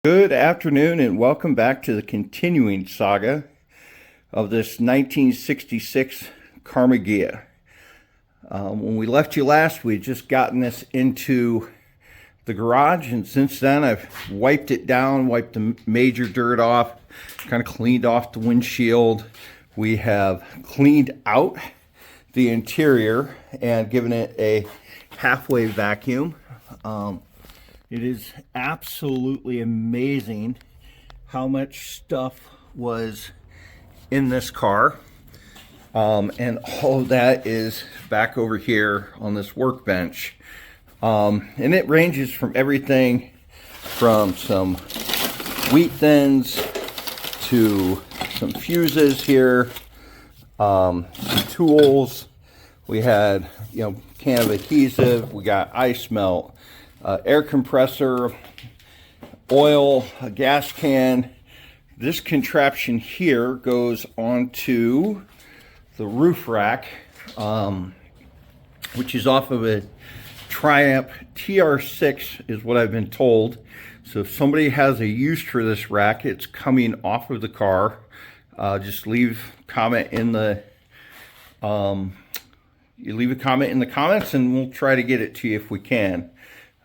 Good afternoon and welcome back to the continuing saga of this 1966 Karmann Ghia. When we left you last, we had just gotten this into the garage, and since then I've wiped it down, wiped the major dirt off, kind of cleaned off the windshield. We have cleaned out the interior and given it a halfway vacuum. It is absolutely amazing how much stuff was in this car. And all of that is back over here on this workbench. And it ranges from everything from some wheat thins to some fuses here, some tools. We had, can of adhesive, we got ice melt, air compressor, oil, a gas can. This contraption here goes onto the roof rack, which is off of a Triumph TR6 is what I've been told. So if somebody has a use for this rack, it's coming off of the car. Just leave a comment in the comments and we'll try to get it to you if we can.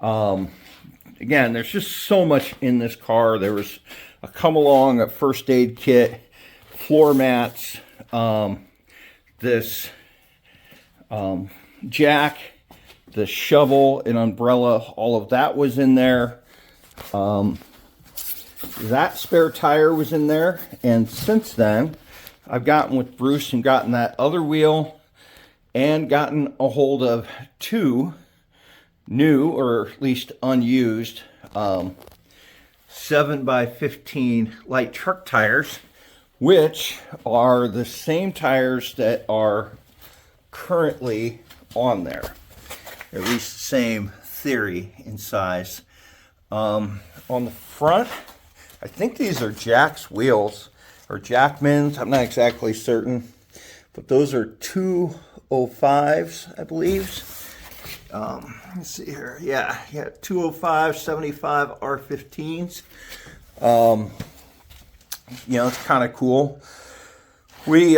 Again, there's just so much in this car. There was a come-along, a first aid kit, floor mats, this jack, the shovel, an umbrella, all of that was in there. That spare tire was in there, and since then, I've gotten with Bruce and gotten that other wheel and gotten a hold of two new, or at least unused, 7x15 light truck tires, which are the same tires that are currently on there. At least the same theory in size. On the front, I think these are Jack's wheels, or Jackman's, I'm not exactly certain, but those are 205s, I believe. Let's see here. Yeah, 205, 75 R15s. It's kind of cool. We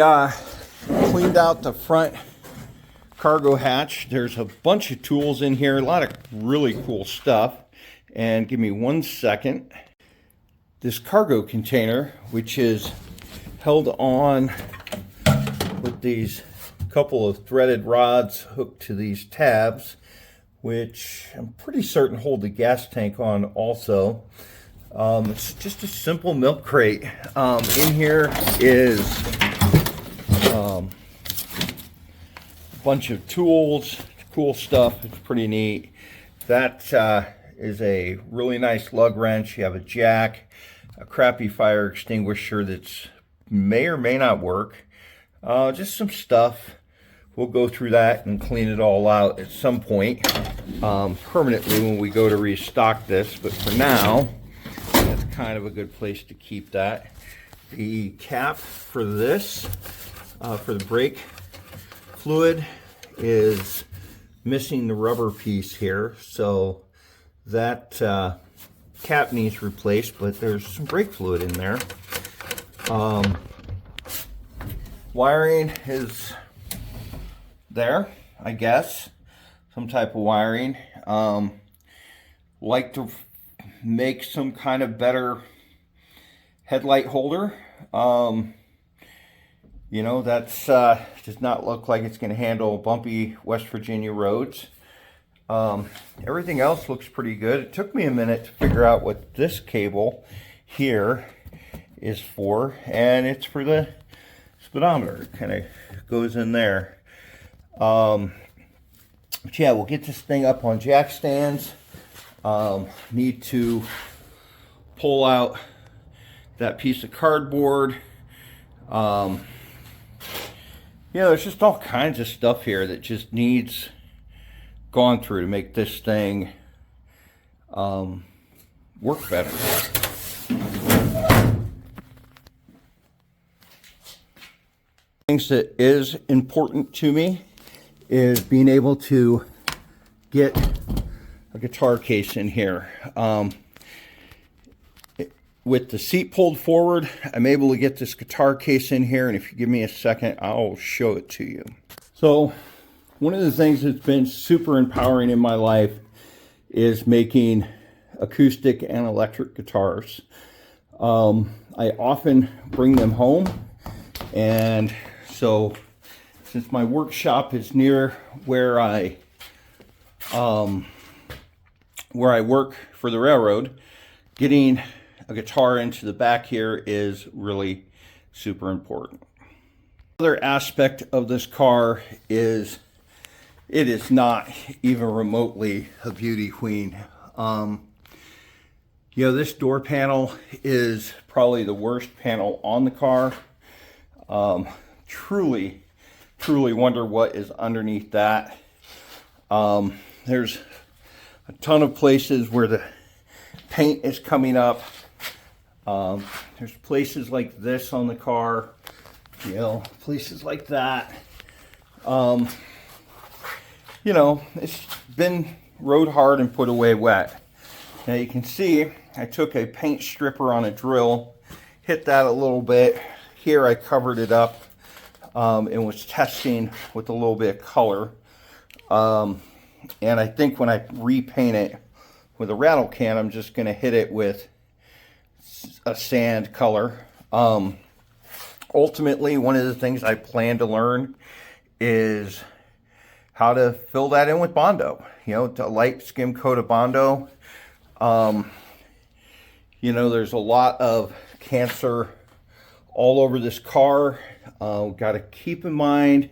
cleaned out the front cargo hatch. There's a bunch of tools in here, a lot of really cool stuff. And give me 1 second. This cargo container, which is held on with these couple of threaded rods hooked to these tabs, which I'm pretty certain hold the gas tank on also. It's just a simple milk crate. In here is a bunch of tools, cool stuff. It's pretty neat. That is a really nice lug wrench. You have a jack, a crappy fire extinguisher that's may or may not work. Just some stuff. We'll go through that and clean it all out at some point permanently when we go to restock this. But for now, that's kind of a good place to keep that. The cap for this, for the brake fluid, is missing the rubber piece here. So that cap needs replaced, but there's some brake fluid in there. Wiring is there, I guess, some type of wiring. Like to make some kind of better headlight holder. That's does not look like it's going to handle bumpy West Virginia roads. Everything else looks pretty good. It took me a minute to figure out what this cable here is for, and it's for the speedometer. It kind of goes in there. But yeah, we'll get this thing up on jack stands. Need to pull out that piece of cardboard. There's just all kinds of stuff here that just needs gone through to make this thing work better. Things that is important to me is being able to get a guitar case in here. with the seat pulled forward, I'm able to get this guitar case in here, and if you give me a second, I'll show it to you. So one of the things that's been super empowering in my life is making acoustic and electric guitars. I often bring them home, and so since my workshop is near where I work for the railroad, getting a guitar into the back here is really super important. Another aspect of this car is it is not even remotely a beauty queen. You know, this door panel is probably the worst panel on the car. Truly wonder what is underneath that. There's a ton of places where the paint is coming up. There's places like this on the car, you know, places like that. You know, it's been rode hard and put away wet. Now you can see I took a paint stripper on a drill, hit that a little bit. Here I covered it up and was testing with a little bit of color. And I think when I repaint it with a rattle can, I'm just going to hit it with a sand color. Ultimately, one of the things I plan to learn is how to fill that in with Bondo. You know, a light skim coat of Bondo. You know, there's a lot of cancer all over this car. Got to keep in mind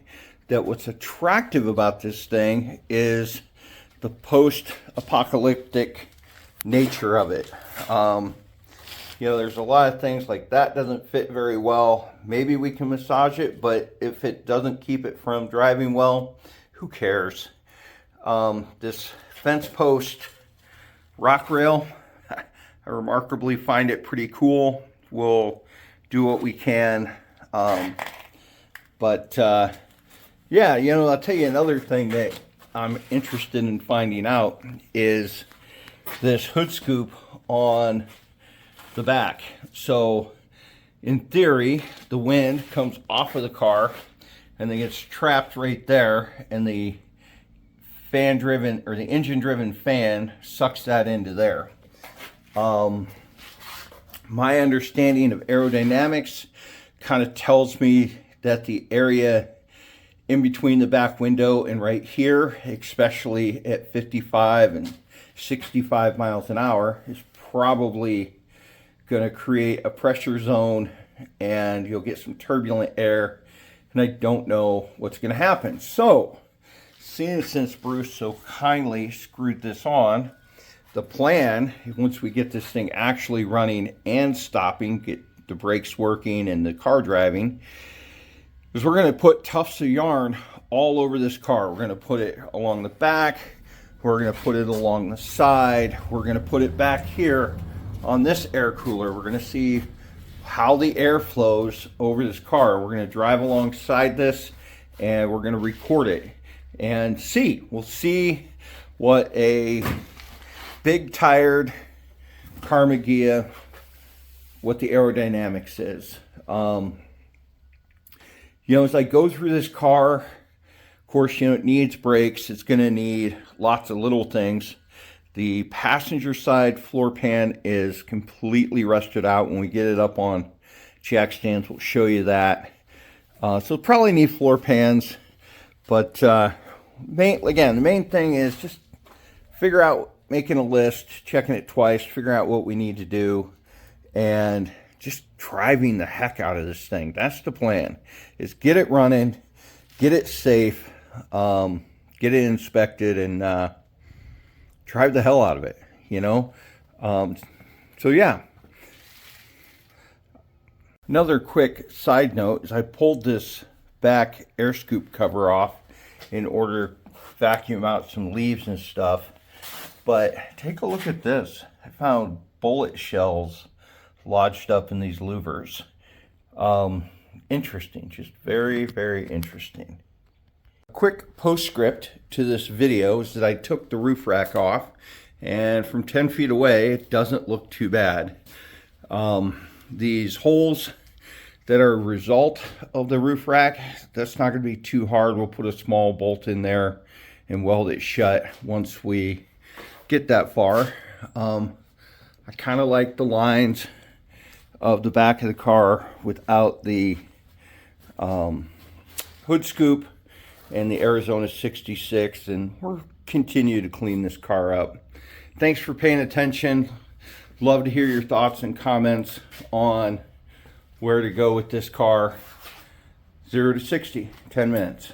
that what's attractive about this thing is the post-apocalyptic nature of it. You know, there's a lot of things like that doesn't fit very well. Maybe we can massage it, but if it doesn't keep it from driving well, who cares? This fence post rock rail, I remarkably find it pretty cool. We'll do what we can. Yeah, you know, I'll tell you another thing that I'm interested in finding out is this hood scoop on the back. So in theory, the wind comes off of the car and then gets trapped right there, and the fan driven or the engine driven fan sucks that into there. My understanding of aerodynamics kind of tells me that the area in between the back window and right here, especially at 55 and 65 miles an hour, is probably going to create a pressure zone, and you'll get some turbulent air, and I don't know what's going to happen. So, since Bruce so kindly screwed this on, the plan, once we get this thing actually running and stopping, get the brakes working and the car driving, is we're going to put tufts of yarn all over this car. We're going to put it along the back. We're going to put it along the side. We're going to put it back here on this air cooler. We're going to see how the air flows over this car. We're going to drive alongside this, and we're going to record it and see. We'll see what a big tired Karmann Ghia, what the aerodynamics is. You know, as I go through this car, of course, you know, it needs brakes. It's going to need lots of little things. The passenger side floor pan is completely rusted out. When we get it up on jack stands, we'll show you that. So probably need floor pans. But again, the main thing is just figure out, making a list, checking it twice, figure out what we need to do, and just driving the heck out of this thing. That's the plan, is get it running, get it safe, get it inspected, and drive the hell out of it, you know? So yeah. Another quick side note is I pulled this back air scoop cover off in order to vacuum out some leaves and stuff. But take a look at this. I found bullet shells lodged up in these louvers. Interesting, just very, very interesting. A quick postscript to this video is that I took the roof rack off, and from 10 feet away, it doesn't look too bad. These holes that are a result of the roof rack, that's not going to be too hard. We'll put a small bolt in there and weld it shut once we get that far. I kind of like the lines of the back of the car without the hood scoop and the Arizona 66, and we'll continue to clean this car up. Thanks for paying attention. Love to hear your thoughts and comments on where to go with this car. 0 to 60, 10 minutes.